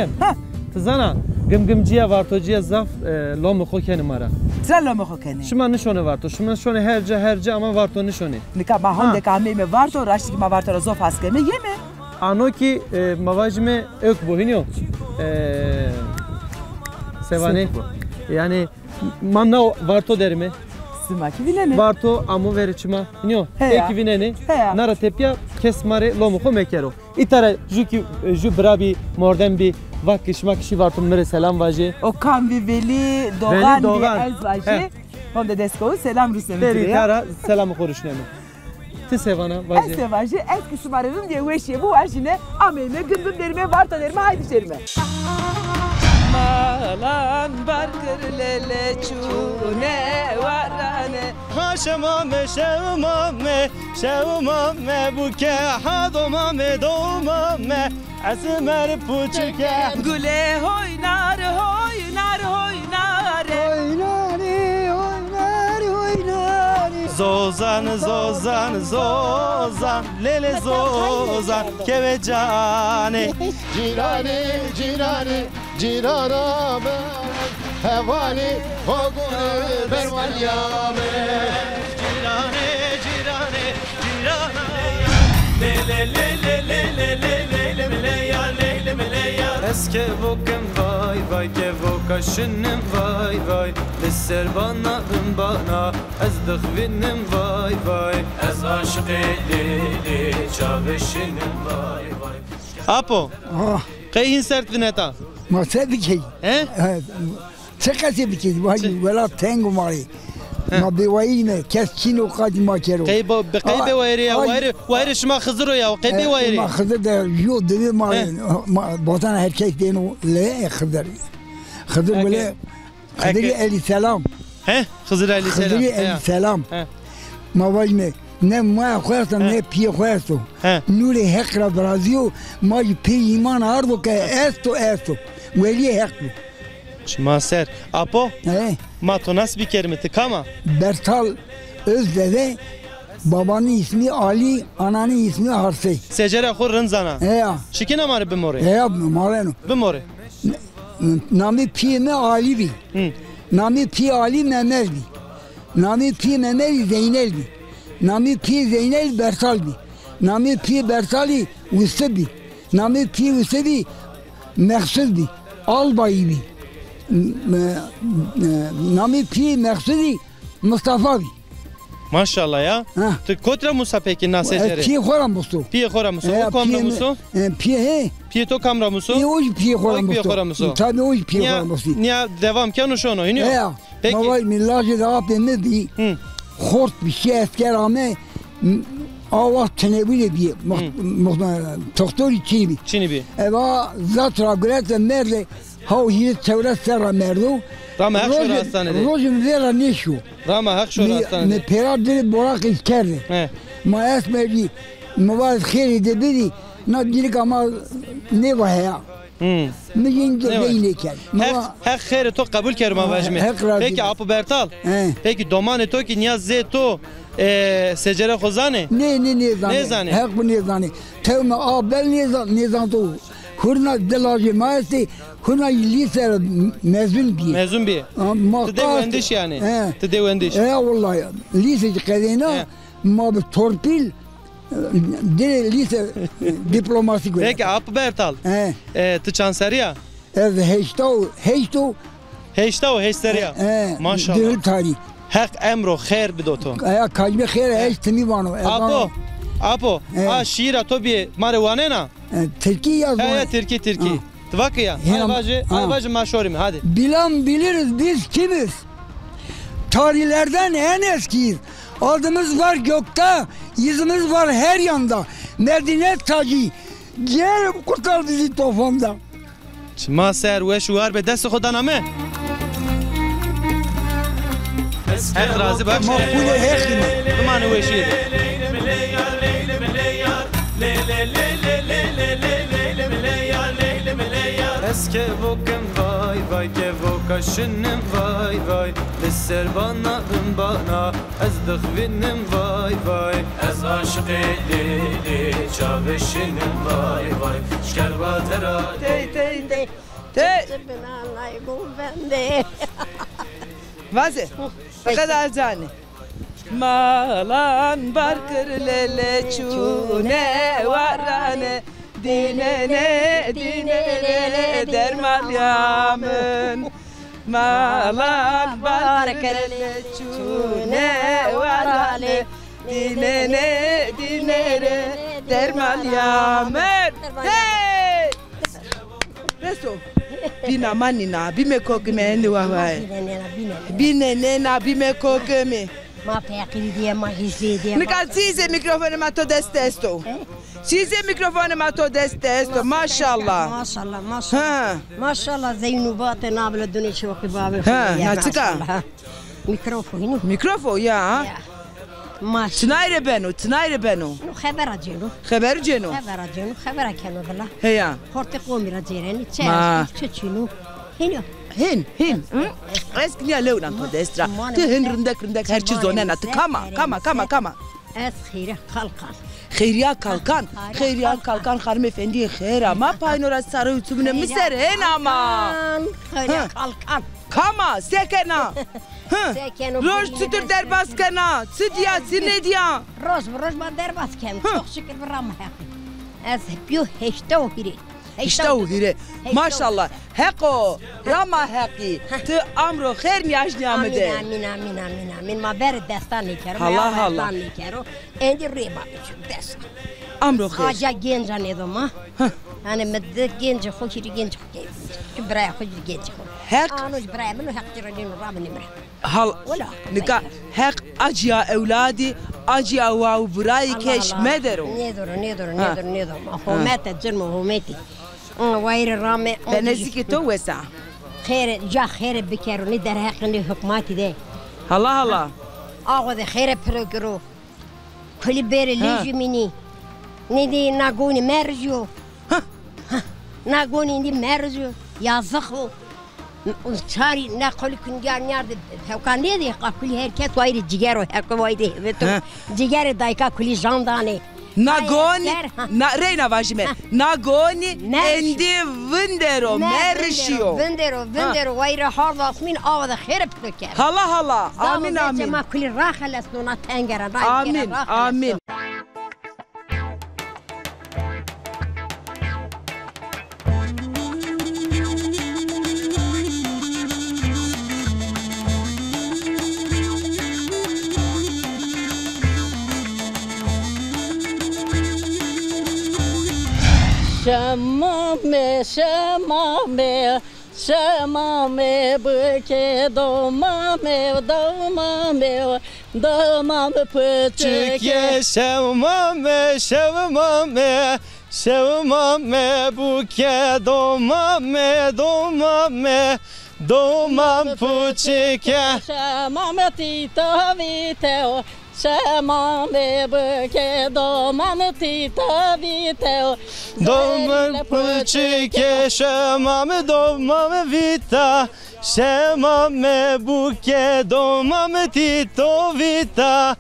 Bacı. Tızana. Gımgımcıya vartocuya zaf lomu xokeni mara. Sen lomu xokeni. Şuma nişone varto. Şuma nişone herce ama varto nişone. Nika ma honde kahme me varto raştiki ma varto zof haskeme yeme. Ano ki mavajme ök bohinyo. Sevane. Yani manna varto derime. Simaki vinene. Varto amu veriçima. Nyo. Eki vineni. Nara tepya kesmare lomu xo mekero. İtare ju brabi morden bi vakişma kişi varto mere selam vaje. O kan vi veli doğan bir ez vaje. Honde desko selam Rusya Deri tara selamı konuşnemi. Ti sevana vaje. Ez sevaje ez kısmarırım diye veşiye bu vaşine amene gündüm derime varto derime haydi derime. Malan barkır lele çune varane. Haşemame şevmame bu ke hadomame domame esmer puçke. Güle hoynar hoynar hoynar. Oynari oynari oynari. Zozan lele zozan kevecane. Cirana ben hevani hogunu bervalyame. Cirana le eske vokem vay ke vokaşınım vay Lisser bana ez dıhvinim vay Ez aşık eli çavuşunum vay Apo Kayhin sert vineta Masa dikey. He? Çekası dikey. Valla tengo mari. Ma bevaine keskin o kadı makero. Kaybo bekaybe vayri ya vayri şma Hızır ya kaybe vayri. Ma Hızır da yo dedi mari. Batan erkek değil o le Hızır. Hızır böyle Hızır eli selam. He? Hızır eli selam. Hızır eli selam. Ma vayne ne ma koyarsam ne piye koyarsam. Nuri hekra brazio ma pi iman ardo ke esto. Veli hekru. Şma ser. Apo? Ma to nasıl bir kelimeti kama? Bertal Özdede babanın ismi Ali, ananın ismi Harsey. Secere khur rınzana. Şikin amarı bimori. Mareno. Bimori. Nami piyeme Ali bi. Nami piye Ali Mehmet bi. Nami piye Mehmet Zeynel bi. Nami piye Zeynel Bertal bi. Nami piye Bertali Usta bi. Nami piye Usta bi Meksud bi. Albayı bi. Nami piye Meksudi Mustafa bi. Maşallah ya. Tu kotra musa peki nasecere? Piye khora musu. Piye khora musu. O kamra musu? Piye Piye to kamra musu? Piye khora musu. Tabii o piye khora musu. Niye devam kanu şono iniyor? Peki. Mavay millacı da apenne bi. Khort bir şey esker ame Avaz tenebile bir doktor içi Çini bir. Eva zatra gülete merde hav hiç çevre serra merdo. Rama hak şura hastanede. Rojun zera neşu. Rama hak şura hastanede. Me peradere borak iskerdi. Ma esmedi muvaz khiri de biri nadilik ama ne var ya. Mijin de değilken. Hak khiri to kabul kerma vajme. Peki Apo Bertal. Peki domane to ki niyaz zeto secere khozane. Ne zane. Hak bu ne zane. Tevme abel ne zane to. Hurna delajı maesti hurna lise mezun bir. Mezun bir. Tedevendiş yani. Tedevendiş. Vallahi lise kadına ma bir torpil de lise diplomasi göre. Peki Apo Bertal. Tu chanseriya. Ez heşteriya. Maşallah. Dil tarih. Hak emro khair bidoto. Kalbe khair heştimi vano. Apo. Şiira to bir marijuana na. Türkiye yazma. Türkiye. Tvakiya. Ayvacı maşorim hadi. Bilen biliriz biz kimiz? Tarihlerden en eskiyiz. Adımız var gökte, izimiz var her yanda. Medine tacı. Gel kurtar bizi tofanda. Ma ser ve şuar be dest Xuda name. Hek razı bak. Makbule hekime. Dumanı ve şiir. Eske vokem vay kevoka şınım vay vay Lisser bana bana ez dıkhvinim vay vay Ez aşık edili çaveşinim vay vay Şkerva tera Vaze. Fakat azane. Malan barkır lele çune varane dinene derman yamın Malan barkır lele çune varane dinene derman yamın Hey! Resto. Bina manina bime kokme ndi wawaye bine na bime kokme ما فاقي دي ما هيزي دي نقال سيزي ميكروفون ما تو دستستو سيزي ميكروفون ما تو دستستو ما شاء الله ما شاء الله ما شاء الله ما شاء الله زينوبات نابل الدنيا شو قباب ها تكا ميكروفون ميكروفون يا ما تناير بنو خبر جنو خبر كانوا بالله هيا خورتي قومي رجيراني تشينو هنا هن اسكني لو نانتو دسترا تهن رندك هرچی زونه نات kama از خیره kalkan hanım efendi خیر ama paynora sarı ütümüne miseren ama خیره kalkan kama sekena Roş tutur derbaskana Sıdya sinedya Roş ben derbaskem çok şükür bir rahmet Az biyo heşte hiri هیره ماشاءالله حقو راما حقی تو امرو خیر نیاز نیامده آمین ما برد دستان نیکرو الله نیکرو اندی ریبا دست امرو خیر آجا گنجا نیدم yani medde genç hoşiri genç ki buraya hoşiri genç hak anus buraya منو حق ترجين رابني مره hal nika hak acıya evladi acıya vav burayı keşmedero nedir hukumete cırmı hukumeti وayr rame beneziki to wesa خير بكروني در حقني حكومتي ده الله اخذ خير بروجرو كل بير ليجميني ندي ناغوني مرجو ناغوني دي مرجو yazık çari ne kolikun yardı hevkan ne diye kapuli herkes vayri ciger o her vayri ve to ciger dayka kuli jandane Nagoni na reina vajime Nagoni endi vindero merşio vindero vayri hardas min avda xerip döker hala amin ma kuli rahalas nona tengera amin Şemame bıke domame pıçıke Şevmame buke domam pıçıke Şemame tita viteo Şemame bıke domame tita viteo Domam pıçıke şemame domam vita Şemame buke domam tito vita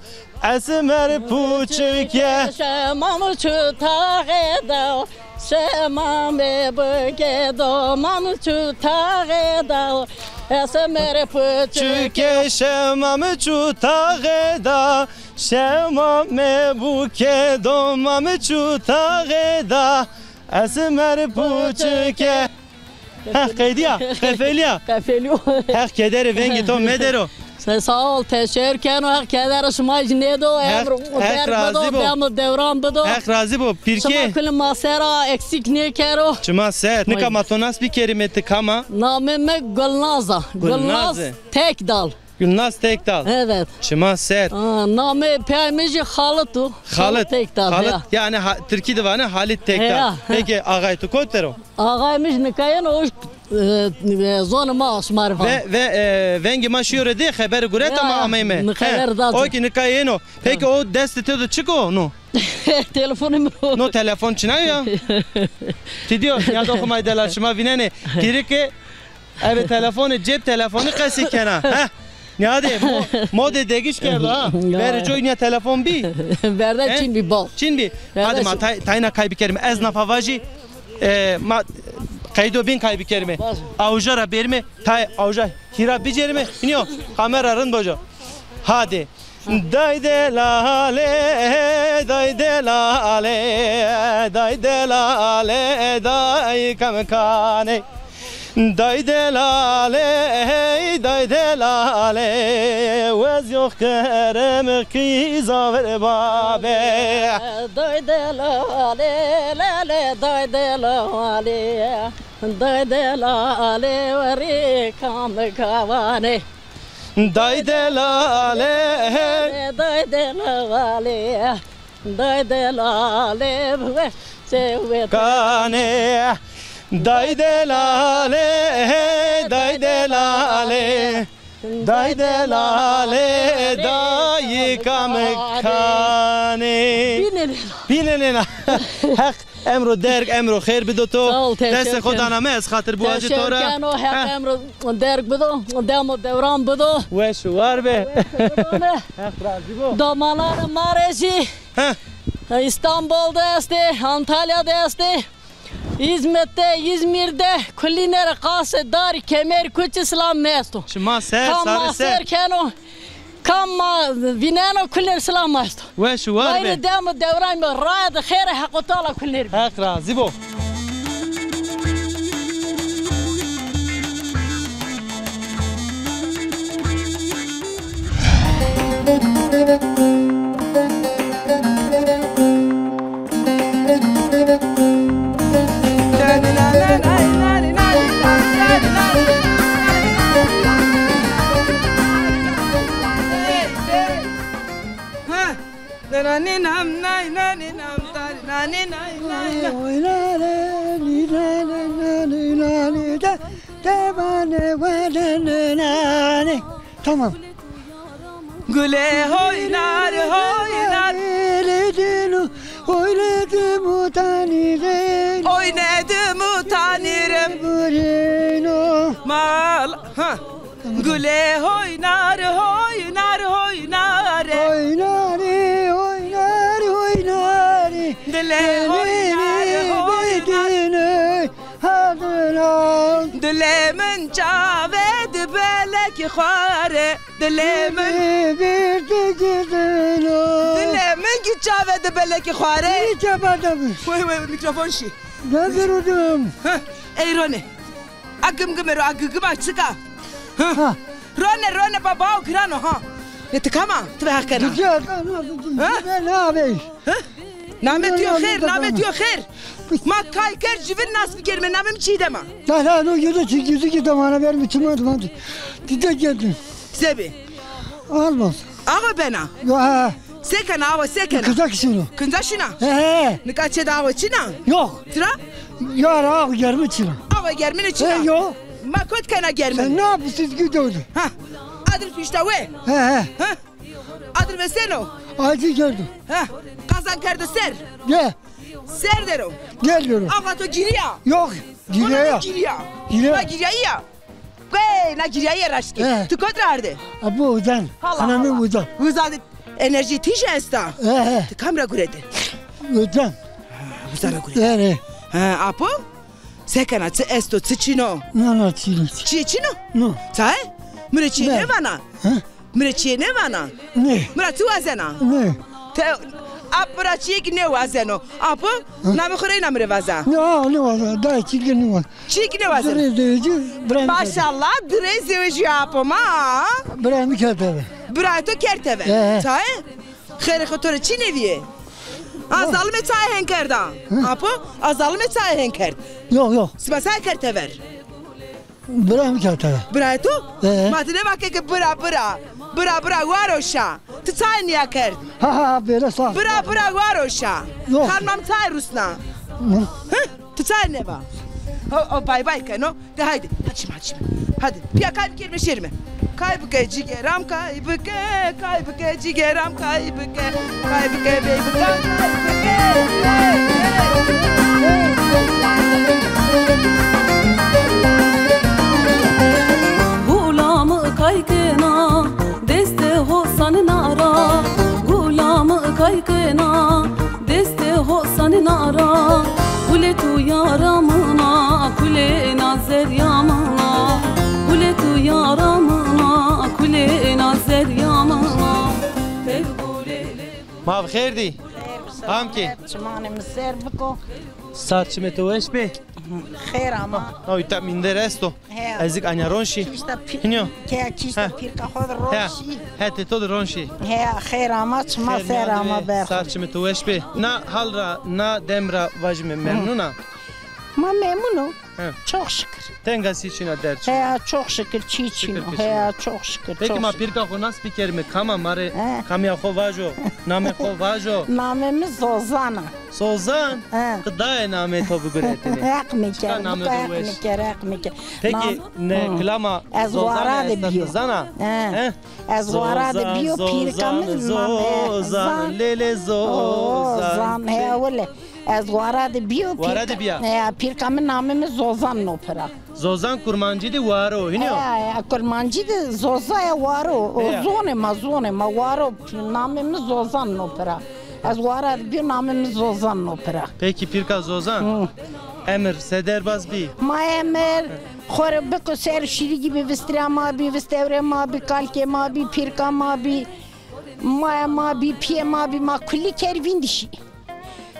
Esmer puçıke Şemame çutağeda Şemame bıke domam çutağeda Esmer puçıke şemame çutağeda Şemame buke domam çutağeda Esmer puçıke قیدیا قفلیا حق کدر ونگی تو مدرو sağ ol teşekkür ken hak keder şuma jnedo emr bedo devran bedo hak razı bu pirke şuma kul masera eksik ne kero şuma set ne kamatonas bir kelimeti kama nameme Gülnaz Tekdal Gülnaz Tekdal evet şuma set name peymeji Halit Tekdal yani Türkiye divanı Halit Tekdal peki ağay tu kotero ağaymış nikayen o zonuma asmar var ve vengi maşıyor de haber guret ama ameme o ki nikayeno peki o destete de çıko no telefonum no telefon çınayo ya ti diyor ya da okumayı delar şuma vinene kirike Evet telefonu cep telefonu kesi kena. Ne hadi mode degiş geldi ha. Ver joynya telefon bi. Verden Çin bir bal. Çin bi. Hadi ma tayna kaybı kerime ez nafavaji ma kaydo bin kaybı kerime. Avjara berme tay avja hira bicerme. İniyor kameranın bojo. Hadi. Dayde lale dayde lale dayde lale day kamkane dayde lale vez yok kerem ki zaver babe Dayde lale lale dayde lale dayde lale veri kamkane dayde lale dayde lale dayde lale sevet kane dayde lale dayde lale dayde lale dayı kamkane binenena hak emro derg emro khair bidoto dest خدا نامه از خاطر بواجه تورا كانوا حق امر درك بدو دام دوران بدو وش وار به Damalar Maresi İstanbul'da este, Antalya'da este, İzmit'te, İzmir'de, Kulinere, Kase, Dar, Kemer, Kuç, İslam, Mesto. Şma ser, sarı ser. Kano, Kama, Vinano, Kulir, İslam, Mesto. Weş var be. Bayri dam devran, Rayad, Khere, Hakutala, Kulir. Hak razı bu. Tamam. Güle oynar oynar Oynadım utanırım oynadım utanırım mal ha güle oynar oynar oynar Oynar dile oynar oynar dilemin çaved belek khare dilemin ki çaved belek khare Vay mikrofon şi Ne durudum? Ey Rone agım gımero agım açıka Rone baba o grano ha ne tıkama tüve hakena Ne abi? Namet yok khair namet yok khair ma kayker civin nas bir kelime namem çiğ deme Daha o yüzü ki damana vermi çıkmadı. Dide geldim. Sebi Almaz. Ağa bena Ya Sekana ava sekana kızak şunu. Kınza şuna He. Ne kaçe da ava çina Yok. Tıra Yar ağa germi çıra. Ava germine çina Yok. Ma kot kana germin Sen ne yapıyorsun gidiyordu? Ha adır fişte ve He. Ha adır ve seno Acı gördüm. Ha kazan kerdo ser Gel. Ser dero Geliyorum. Ağa to giriya Yok. Giriyor. Giriya Giriyor. Ma giriya ya Ve na giriya ya raşki Tu kotrardı Bu uzan. Anamın uzan. Uzadı enerji tişe esta He. Tu kamera guredi Uzan. Uzana guredi He. Ha apo Sekana tı esto tı çino Ne çiğ? Çino No. Tay Mire çiğ Ne? ne vana Mire çiğ ne vana Ne? Mire tu vazena Ne? Te Apra çiğ ne vazeno Apo Nami khurey namre vaza Ne var? Daha çiğ ne var? Çiğ ne vazeno Drezdeci. Maşallah drezi yapma Brahmi kağıdı. Brato kerteve Tay Khere khotor çiğ neviye Azalme çay henkerda Apo azalme çay henkerd Yok. Sibasay kertever Brahmi kağıdı. Brato Matine vakke ke bra varoşa Tu çay niye kerd Ha böyle sağ. Bra varoşa Yok. Kanmam çay rusna Tu çay ne va O bay kano de haydi açma Hadi piya kayıp kelime şerime Kaybı ke cigeram kaybı ke cigeram kaybı ke baby kaybı ke Mav khairdi. Ham ki. Çmane miser biko. Saçme to eş be. Khair ama. Oy ta min deresto. He. Ezik anya ronshi. Kişta Hinyo. ke kişta pirka khod Ha. roşi. Hete to ronshi. He khair ama çma ser ama ber. Saçme to eş be. Na halra na demra vajme memnuna. Ma memnunum. He. Çok şükür. Tengasi içine derç. He çok şükür çiçin. He çok şükür. Peki ma pirka ko nas pikerme kama mare He. kamya kho vajo. Name kho vajo. Namemiz Zozana. Sozan. He. Gıdaya name to bugretini. Ekmiker. Çıkan namı duveş. Ekmiker. Peki ne klama Ez vara de bio. Zana. He. Ez vara de bio pirkamız Zozan lele zozan. Zan he öyle. Ez vara de bio. Vara de bio. He pirkamın namemiz Zozan opera. Zozan kurmancı de varo hinyo. He kurmancı de Zozaya varo. Zone ma varo namemiz Zozan opera. Ez vara de bio namemiz Zozan opera. Peki pirka Zozan. Emir sederbaz bi. Ma emir خور بکو سر شیری gibi vistira ma bi vistevre ma bi kalke ma bi pirka ma bi ma bi pie ma bi ma kulli kervin dişi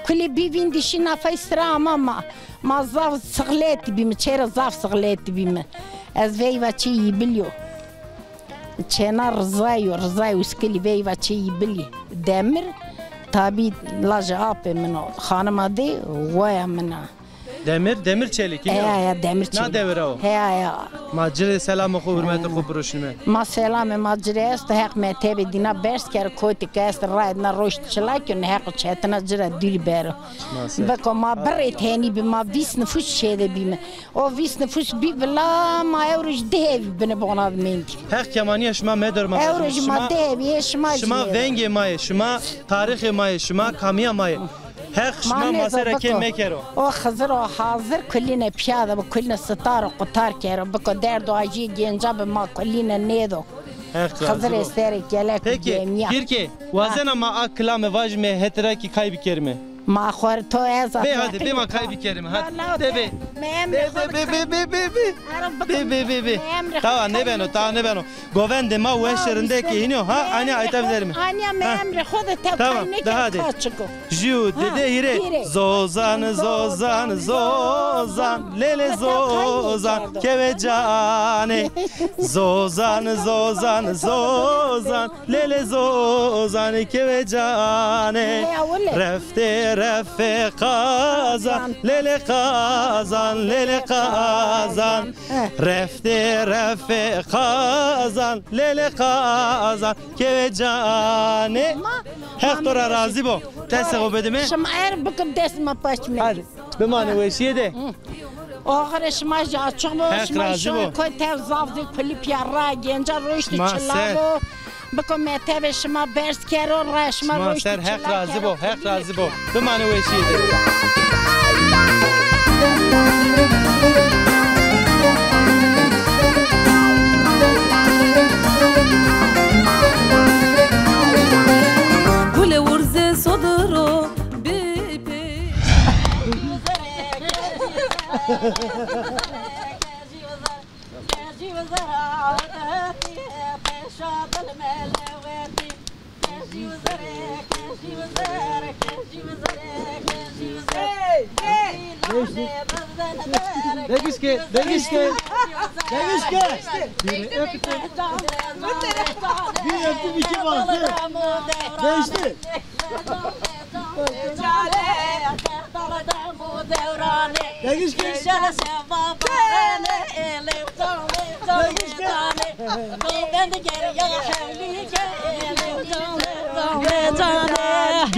kulli bi vin dişi nafa istra ama ma zav sıglet bi mi çera zav sıglet bi mi az veyva çi biliyor çena rızayo uskili veyva çi bili demir tabi laja ape mino hanıma de vaya mina Demir çelik hinyo. He demir çelik. Na devre o. He. Macire selamı xo hürmeti xo broşime. Ma selam macire est haq me tebe dina bers ker koti kast raid na roşt çlakin haq çetna cira dil ber. Bako ma beret hani bi ma vis nüfus şeyde bi mi. O vis nüfus bi vela ma euroj dev bine bonad menti. Haq kemaniye şma medar ma. Euroj ma dev şma. Şma venge maye, şma tarihi maye, şma kamiya maye. Haq şma masera ke mekero. O hazır o hazır kulline piyada bu kulline star qutar kero bako derdo aji genca be ma kulline nedo. Hazır estere gelek. Peki, Kirke, vazena ma aklame vajme hetra ki kaybı kerime. Ma khor to eza. Be hadi be ma kaybı kerime hadi. De be. Be. Tamam ne beno. Govende ma ueşerindeki hinyo ha ani aytabilirim. Anya memre khoda te tamam da hadi. Jiu dede hire. Zozan lele zozan kevecane. Zozan lele zozan kevecane. Refe kazan lele kazan refe kazan lele kazan kevecane hektora razı bu tesego bedeme şamer bakıp desma paşme hadi bimane veşiye de Ağır şmaj açık mı şmaj koy tev zavzi kulip yarra genca roştu çılavo Bakın metebe şma bers kero raşma roştu çılavo hek razı bu bimane veşiye de Gule urze sodoro bipe Degişke. Bir öptüm iki bastı. Değişti. Degişke.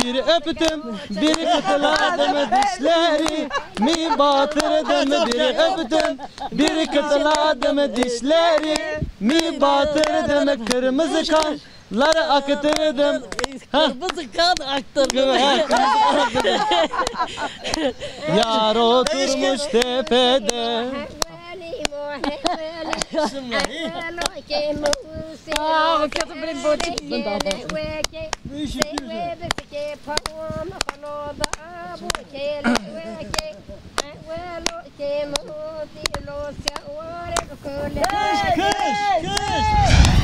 Biri öptüm, biri kıtladım dişleri mi batırdım, biri öptüm, biri kıtladım dişleri mi batırdım, kırmızı kanları akıtırdım. Kırmızı kan aktırdım. Yar oturmuş tepede.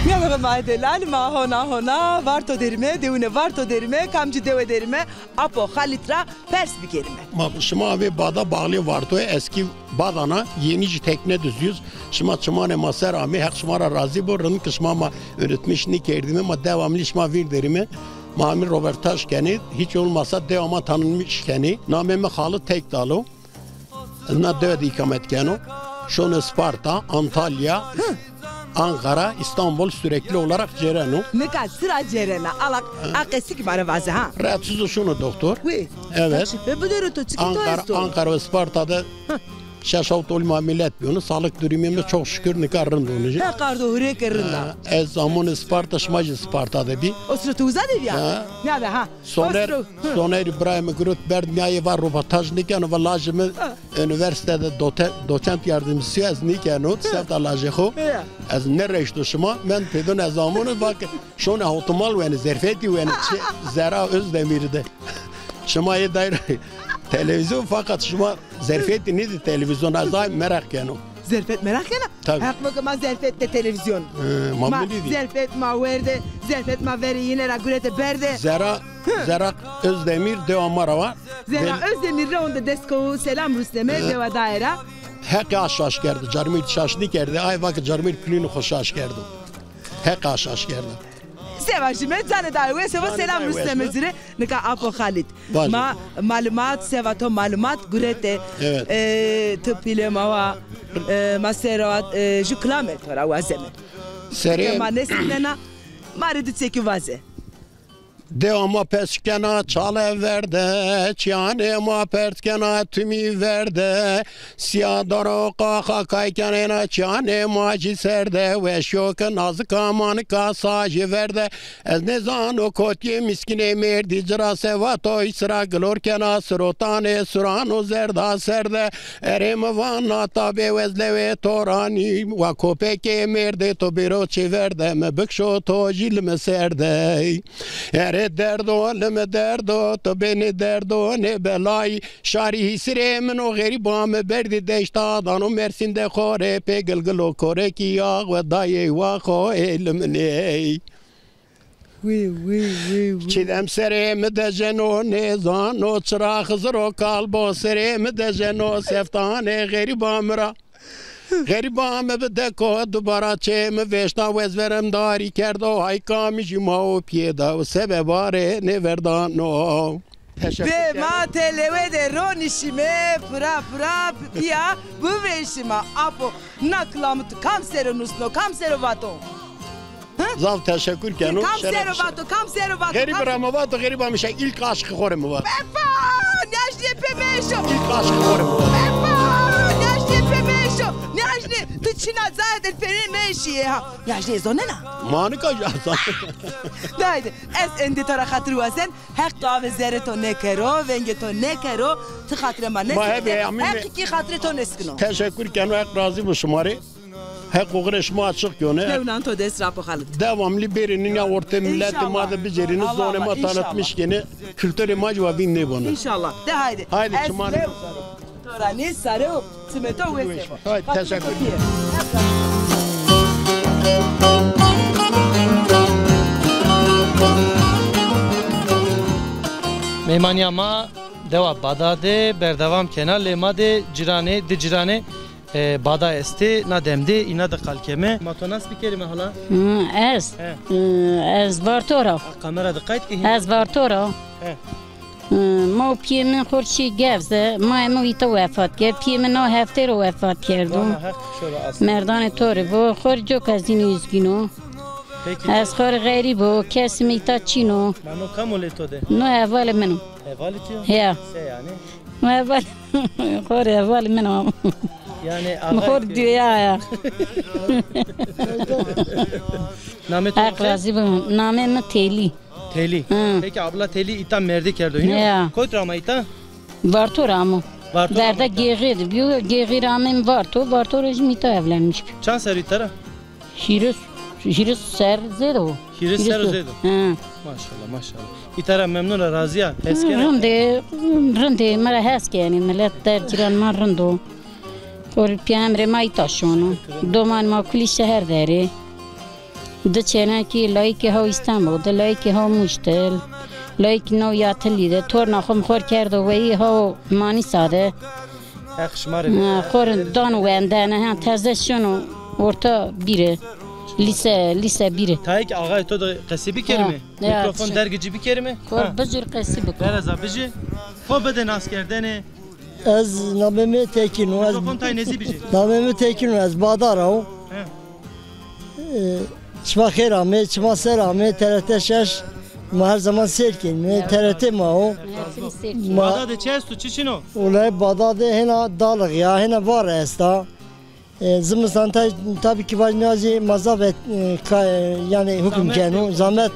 Ne kadar delal ma hona varto derime devune varto derime kamcı deve derime apo halitra pers bir kelime. Şimdi abi Bağda bağlı vardı eski Bağdana yenici tekne düzüyoruz. Şimdi çımane maser abi hak şımara razı bu rın kısmama öğretmiş ni kerdimi ama devamlı şıma vir derime. Mamir Robert Taşken'i hiç olmasa devama tanınmış keni. Nameme halı tek dalı. Na död ikametgenu. Şunu Sparta, Antalya, Ankara, İstanbul sürekli olarak cerenu. Ne kadar sıra cerena alak akesik bana vazı ha. Rahatsızı şunu doktor. Evet. Ankara ve Sparta'da şaşalt olma millet bunu sağlık durumumda çok şükür ne karın donucu. Ne kardo hure karında. Ez zaman Sparta şmacı Sparta'da bir. O sırada uzadı ya. Ne ha? Soner İbrahim Grut Berdniye var röportaj niken ve lajımı üniversitede doçent yardımcısı ez niken o sevda lajıho. Ez ne reşto şuma ben pedon ez zamanı bak şuna otomal ve zerfeti ve zera özdemirde. Şuma'ya dair televizyon fakat şuma zerfeti neydi televizyon azay merak yani. Zerfet merak yana. Tabii. Hakma ma zerfet de televizyon. Mamuliydi. Zerfet ma verde, zerfet ma veri yine ragurete berde. Zera Özdemir devamara var. Zera Özdemir'le onda desko selam Rüstem'e deva daire. Hek aşaş geldi. Carmir şaşni geldi. Ay vakit Carmir külünü hoşaş geldi. Hek aşaş geldi. Sevajime zane daire seva selam Rüstem'e zire. Nika apo Halit. Ma malumat sevato malumat gurete. Evet. Tıpile mava maserat juklamet ora vazeme. Seri. Ma nesinena maridu çeki vaze. Devama peskena çale verde, çiyanema pertkena tümü verde, siyadaro kaka kaykena çiyanema ciserde, ve şoka nazık amanı kasajı verde, ez nezan o kotye miskine merdi cira sevato isra glorkena srotane surano zerda serde, ereme vana tabe vezleve torani, ve kopeke merde to biroçi verde, me bıkşo to jilme serde, derdo leme derdo to beni derdo ne belay şari hisre men o garibam berdi deştadan o Mersin'de kore pegılgılo kore ki ya ve daye va ko elmne çidem serem de jeno ne zan o çıra hızro kalbo serem de jeno seftane garibamra غریبام بده که دوباره چه موشنا وزورم داری کرد و های کامیشی ما و پیدا و سبه باره نوردانو Ve ma televe de ronişime pıra pia bu veşima apo naklamut kamseronusno kamserovato. Zav teşekkür kenu. Kamserovato. Garibiram vato garibam şey ilk aşkı korem var. Pepa neşne pemeşo. İlk aşkı korem var. Pepa neşne pemeşo. Neşne tıçına zaten pemeşi ha. Neşne zonena. Manika ya. Daydı. Es endi tara hatırı vasen hak kahve zereto ne kero venge to ne kero tı hatırı ma ne. Hak ki hatırı to neskino. Teşekkür kenu hak razı bu şumari. Hak uğraşma açık yöne. Nevnan to des rapo halit. Devamlı birinin ya orta milleti madde bicerini zonema tanıtmış gene kültür imaj ve bin ne bunu. İnşallah. De haydi. Haydi çımani. Torani sarı simeto ve haydi teşekkür ederim. Meymaniyama deva badade berdavam kenar lemade cirane bada esti na demdi ina da kalkeme matonas bir kelime hala ez vartora kamera da kayıt ki ez vartora ما پیمن خورشی گفته ما امویتا وفات کرد پیمن نه هفته رو وفات کردم مردان طوره و خور جو کزینو izgino از خور غریب و کسی میتا چینو منو کم ولی تو ده نه اول منو اوالی تو یا سه یعنی نه اول خور اول منو yani خور دویا یا نام تو اقرازی بم نامه من تیلی Teli. Peki abla teli ita merdi kerdo ya. Koy trama ita? Varto ramo. Derda geğir. Biyo geğir ramim varto. Varto rejimita evlenmiş. Çan ser itara? Hiris ser zedo. Hiris ser zedo. Maşallah. İtara memnun razıya. Heskene. Rende mara heskene. Millet der ciran mar rendo. Kor piyamre ma ita şonu. Doman ma kuli şehir deri. ده چنکی لایکی ها استانبول ده لایکی ها مشتل لایکی نو یاتلی ده تور نخم خور کرد و وی ها مانی ساده اخشماره خور دان و اندانه ها تازه شنو orta biri lise biri. Tayik ağay to da qasibi kerime. Mikrofon dergici bir kerime. Kor bıcır qasibi. Biraz abici. Ko beden askerdene. Az nameme tekinu az. Mikrofon tay nezi bici. Nameme tekinu az badaro. Çma kherame, çma serame, TRT şaş. Ma her zaman serkin. TRT ma o. Badade çestu çiçino. Olay badade hena dalık ya hena var esta. Zımıstan tabii ki var nazi mazabet yani hüküm kenu zahmet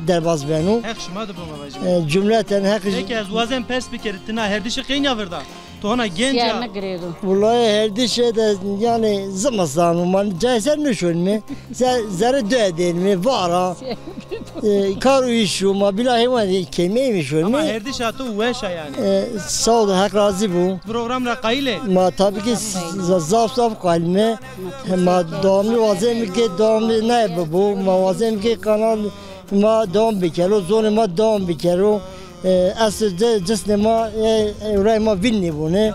derbaz benu. Hekşmadı bu babacığım. Cümleten hek. Peki az vazen perspektifine her dişi kıyın verda. Tohana genca. Vallahi her dişe de yani zımıstan man cayser ne şöyle mi? Zerre dö değil mi? Vara. Karu işu ma bilahi var kemiymiş şöyle mi? Ama her dişe atı veşa yani. Sağ ol hak razı bu. Programla kayle. Ma tabii ki zaf kalme. Ma devamlı vazem ki devamlı ne bu? Ma vazem ki kanal ma devam bikero zone ma devam bikero. Asıl cisne ma oraya ma vinni bunu.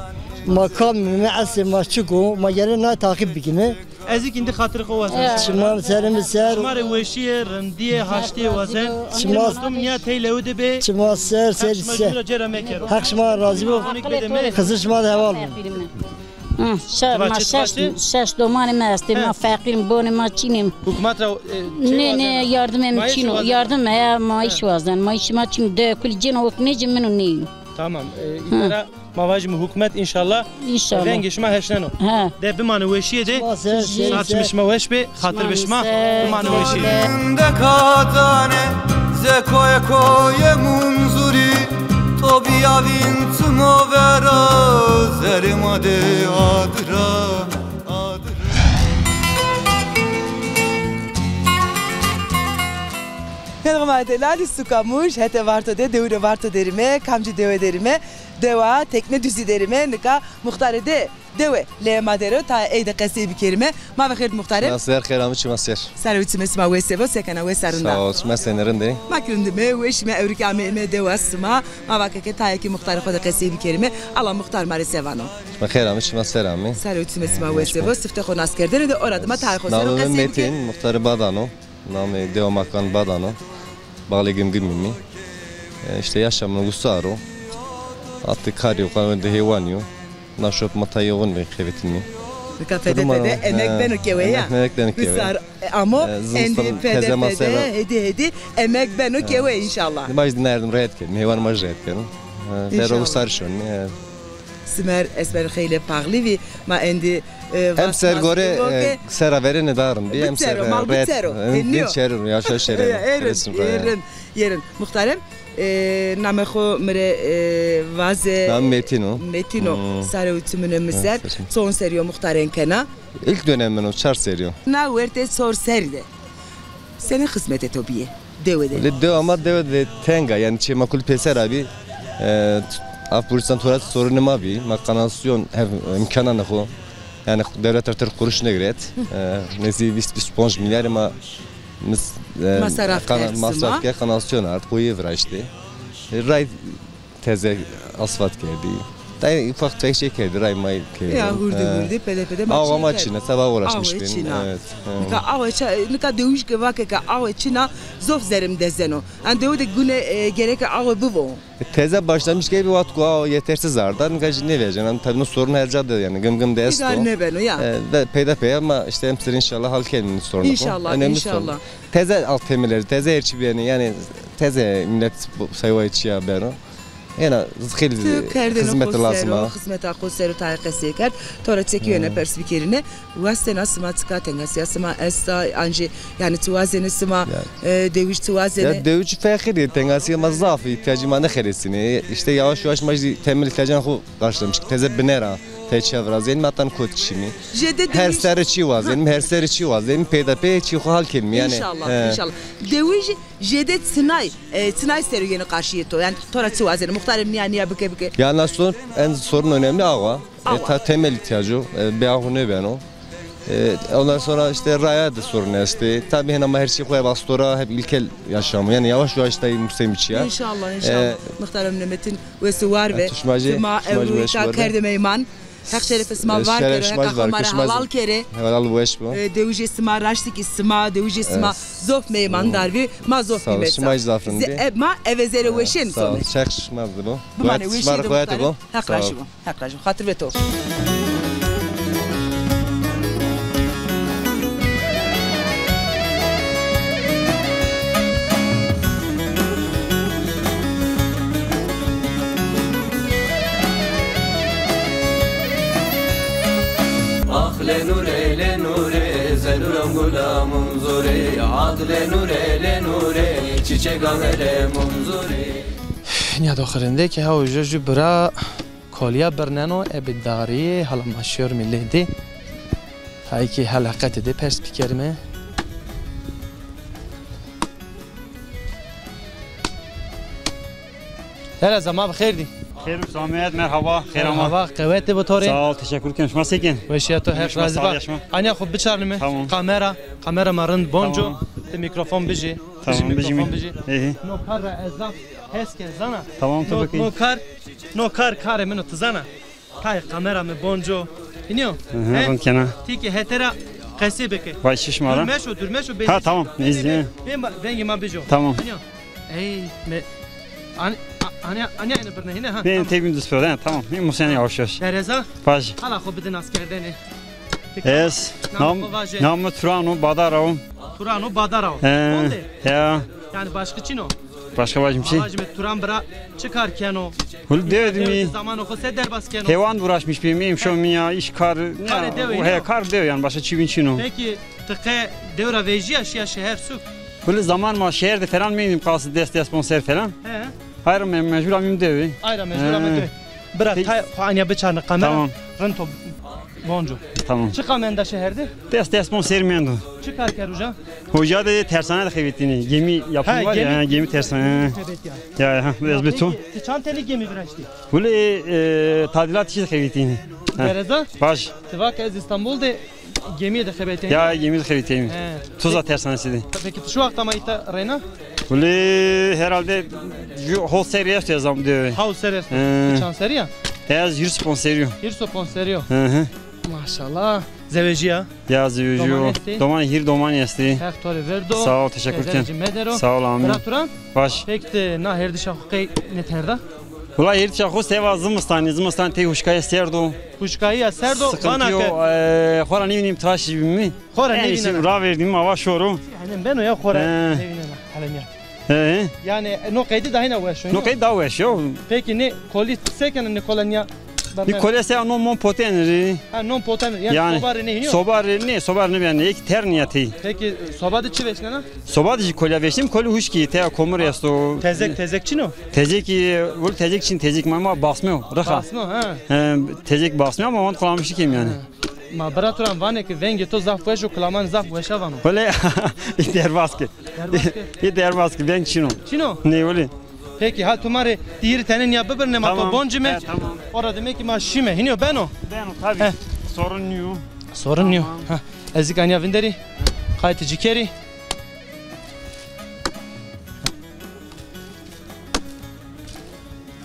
Ma kam asıl ma çıku ma yerine takip bikine. Ezik indi hatırı kovasan. Şimal serim ser. Şimal veşiye rendiye haştiye vazen. Şimal niye teylevde be. Şimal ser ser ser. Hak şimal razı bu. Kızı şimal heval. شش دومان ما استیم ما فقیریم بون ما چینیم حکومت را نه yardım hem çino yardım ya maaş vazdan maaş ma çim de kul cin ok ne cimenu ne tamam idara mavajim hükümet inşallah rengişma heşneno de bimane veşiye de saçmışma veş be hatır bişma bimane veşiye de katane zekoye koye munzuri Tobiyavin tmovera zerimade adra Merhaba Lali Sukamuş, hete varto de devre varto derime, kamcı deve derime, deva tekne düzü derime, nika muhtare de deve le madero ta eyde qasibi kerime, ma ve khir muhtare. Nasır kharamı çimasyer. Salut mesma wesebo sekana wesarında. Sağ ol, mesenlerinde. Makrinde me weş me evrika me deva sma, ma vakake ta ki muhtare khoda qasibi kerime, Allah muhtar mare sevano. Ma kharamı çimasyer ami. Salut mesma wesebo sifte khon askerdene de orada ma ta khosero qasibi. qasibi. Metin muhtar badano. Namı Deomakan badano. Bağlıyım gümmi. İşte yaşamını gusaro. Attı karyo kanında hayvanyo. Naşop matayoğun ve kıyafetini. Kafede de emek beno kewe ya. Emek beno kewe. Gusar ama endi pede hedi emek beno kewe inşallah. Baş dinlerdim rahat kelim. Hayvan maj rahat kelim. Dero gusar şun. Simer esmer khile parli vi ma endi hem ser gore sera verene darım bir hem ser red çerir yaşa şerir yerin muhtarem namexo mere vaze nam metino sare utumune miser son seriyo muhtaren kana ilk dönemin o çar seriyo na verte sor seride senin hizmet etobiye devede de ama devede tenga yani çemakul peser abi Afganistan turat sorunu ma bi ma kanasyon imkanı naho yani devlet artır kuruş ne gret nezi 20 milyar ma masraf ke kanasyon art koyu vraştı ray teze asfalt geldi Dayı ufak tek şey geldi ray may geldi ya hurdu pede ama maçına sabah uğraşmıştım evet nika dövüş ke vake ka çina zof zerim dezeno ande de güne gerek bu teze başlamış gibi vatko yetersiz ardan gacı ne vereceğim tabii sorun hercadı yani gım desto ne beno ya ve peyda ama işte hemsir inşallah halk kendini sorunu inşallah teze alt temeleri teze erçibiyeni yani teze millet sayva içiyor beno yani hizmet lazım ha. Hizmet akosero tayqesi kert. Tora çekiyene perspektifine. Vastena smatka tengasi sma esta anji yani tuazene sma deviş tuazene. Ya deviş fakir tengasi mazaf ihtiyacıma ne xeresini. İşte yavaş yavaş majdi temel ihtiyacını xo qarşılamış. Teze binera teçevraz yani matan kotçimi. Her serçi vaz yani her serçi vaz yani peyda çi xo hal kelmi yani. İnşallah. Deviş jede tınay serüyeni karşıyeto yani tora tuazene muhtarım yani bıke. Yani en sorun önemli ama ta temel ihtiyacı beğunu beno. Ondan sonra işte raya da sorun işte. Tabii ama her şey koya bastora hep ilkel yaşamı. Yani yavaş yavaş da Museviç ya. İnşallah. Muhterem Nemet'in ve suvar ve tuşma evruita kerde meyman. Hak şeref isma var kere, hak kamara halal kere. Halal bu eş bu. Devuje isma raştik isma, devuje isma zof meyman darbi, ma zof meyman. Şmaj zafrindi. Ma evezere veşin sonra. Çek şmazdı bu. Bu mane veşin de bu. Hak raşı bu. Hak raşı. Hatır ve to. Le nure zeluram gulamum zore ad le nure çiçek amele munzure. Ya doxirinde ki ha ucu bra kolya bernano ebdari hala maşhur milleti. Hay ki halakat de perspikerime. Her zaman bxirdi. خير سامعت مرحبا خير مرحبا قوات بطوري سال تشكر كم شما سيكن وشياتو هيك رازبا انا خب بتشارنمي كاميرا مارن بونجو الميكروفون بيجي تمام بيجي ايه نو كار ازاف هسكن زانا تمام تبكي نو كار منو تزانا تاي كاميرا مي بونجو انيو هون كنا تيكي هترا قسيبك باش شمارا درمشو ها تمام نيزي بين ما بيجو تمام اي Anne برنه هنا ها ben tebim düspöden tamam ben Musen yavaş yavaş Teresa baş hala خب بدن askerdeni es namı Turano Badarov ya yani başka çino başka başım şey Hacmet Turan bra çıkarken o hul devdimi zaman o seder basken o hevan uğraşmış benim şu ya iş kar he kar dev yani başka çivin çino peki tıkı devra veji aşya şehir su hul zaman ma şehirde falan mıyım kalsı dest sponsor falan he hayır mecbur amim devi. Hayır mecbur amim devi. Bırak hani bıçağını kamera. Tamam. Rento boncu. Tamam. Çıkamen da şehirde. Dest sponsor mendo. Çıkarken hoca. Hoca da tersane de kıymetini. Gemi yapım var ya gemi tersane. Ya biraz beton. Çanteli gemi bıraktı. Böyle tadilat işi kıymetini. Tereza? Baş. Tıvak ez İstanbul'da gemiye de kıymetini. Ya gemi de kıymetini. Tuzla tersanesiydi. Peki şu vakit ama ita Reyna? Böyle herhalde hol seriye yazam diyor. Hol seriye. Çan seriye? Ez yür sponsoriyo. Yür sponsoriyo. Hı. Maşallah. Zevejiya. Ya zevejiyo. Doman hir doman yesti. Hector verdo. Sağ ol teşekkür ederim. Sağ ol amin. Braturan? Baş. Peki na her dışa hukay neterda? Valla her çakho seva zımıstan te huşkaya serdo. Huşkaya serdo bana ke. Xora nevnim tıraş mi? Xora nevnim. Ra verdim ama şoru. Yani ben o ya xora nevnim halemya. Yani no kaydı daha ne var şu? No kaydı daha var şu. Peki ne kolis seken ne kolanya? Nicola se non mon poteneri. Ha non poteneri. Yani sobar ne yiyor? Sobar ne ben ek terniyati. Peki sobadı çiveşne na? Sobadı kolya veştim kolu huşki te komur yasto. Tezek çino? Tezek vol tezek çin tezek mama basmıyor. Raha. Basmıyor ha. Tezek basmıyor ama onu kullanmıştık yani. Ma braturan vane ki vengi to zafvejo klaman zafveşa vano. Böyle dervaski. Dervaski ben çino. Çino? Ne öyle? Peki ha tumare diğeri tenin ya bibirne ma to boncime. Tamam. Orada demek ki ma şime hiniyor beno. Beno tabii. Sorun yok. Sorun yok. Ha. Ezik anya vinderi. Kayti cikeri.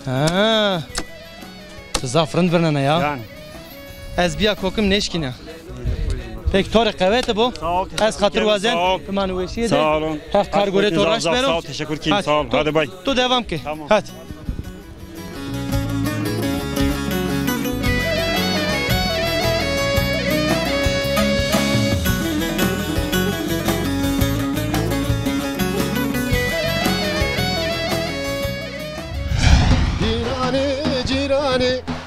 Ha. Zafrın birnene ya. Yani. Ez biya kokum neşkine. Peki tore kavete bu. Ez hatır vazen. Manu veşiye de. Sağ olun. Ha kargore toraş bero. Sağ ol, teşekkür ederim. Sağ ol. Hadi bay. Tu devam ki. Tamam. Hadi.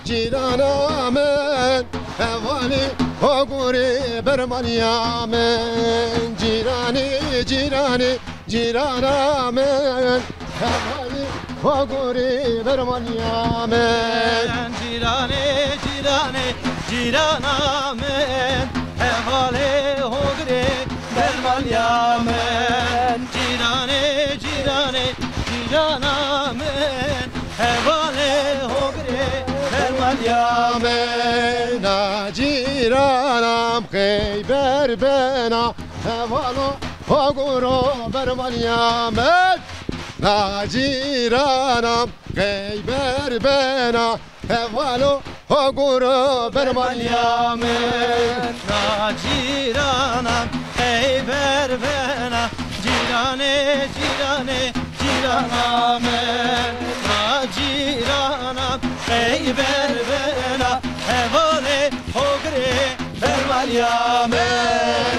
Cirana men hevali oguri bermaniya men cirana men hevali oguri bermaniya men cirana men hevali oguri bermaniya men cirana men hevali oguri ya men Naciranam Kheyber bena Hevalo Haguro Bermanyamet Naciranam Kheyber bena Hevalo Haguro Bermanyamet Naciranam Kheyber bena Cirane cirane ciranamen Naciranam Kheyber bena Hevale hogre bermalyamen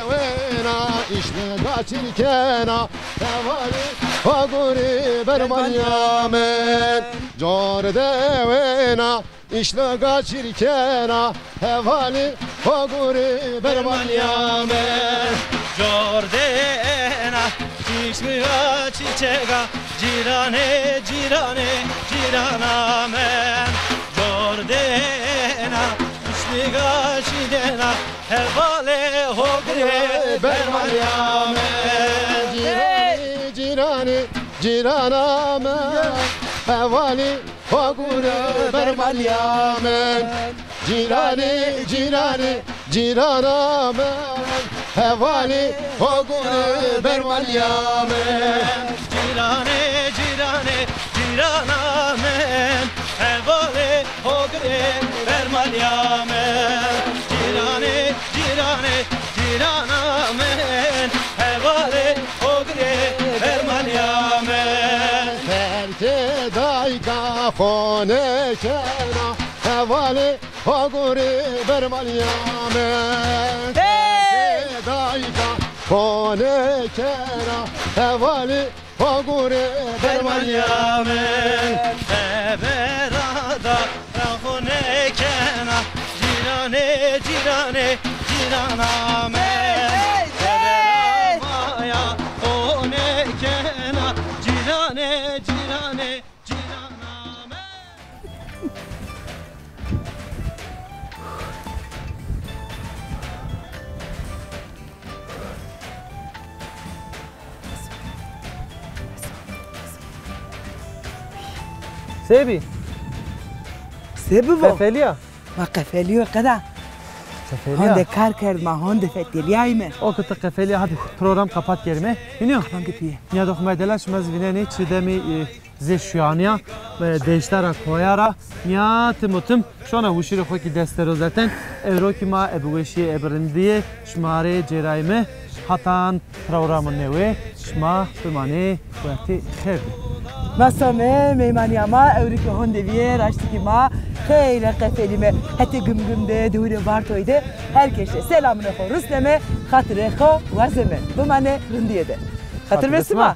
Vena işte kaçırkena Hevale hogre bermalyamen Corde vena işte kaçırkena Hevale hogre bermalyamen Jordena Çişmiga çiçeğe Cirane cirane ciranamen Jordena Çişmiga çiçeğe Hevale hogre bermalyamen Cirane cirane ciranamen Hevale hogre bermalyamen Cirane cirane ciranamen Hevali hogure bermalyamen Cirane cirane ciranamen Hevale hogre bermalyamen Cirane cirane ciranamen Hevale hogre bermalyamen Terke dayka khone kena Hevali hogure bermalyamen Dayka khone kena Hevali hogure bermalyamen Berada rahone kena Cirane cirane ciranamen Beramaya one kena Cirane cirane ciranamen Sebi. Sebi bu. Fefelia. Ma Fefelia kada. Honde kar کرد ما honde Fefelia ime. O kıta Fefelia hadi program kapat gerime. Biliyor musun? Ya dokumadelaş mezvineni çidemi zeşuania deştara koyara ya timotum şona vuşiri xoki destero zaten evroki ma ebuweşi ebrindiye şmare cerayme hatan programın newe şma tımane vakti xer. Masame meymaniyama evriki hondeviye raştiki ma خیلی قفلی حتی گمگمده دور بارتویده هر کشه سلام نخو روز نمه خاطر خو وزمه بمانه رندیه ده خاطر بسیما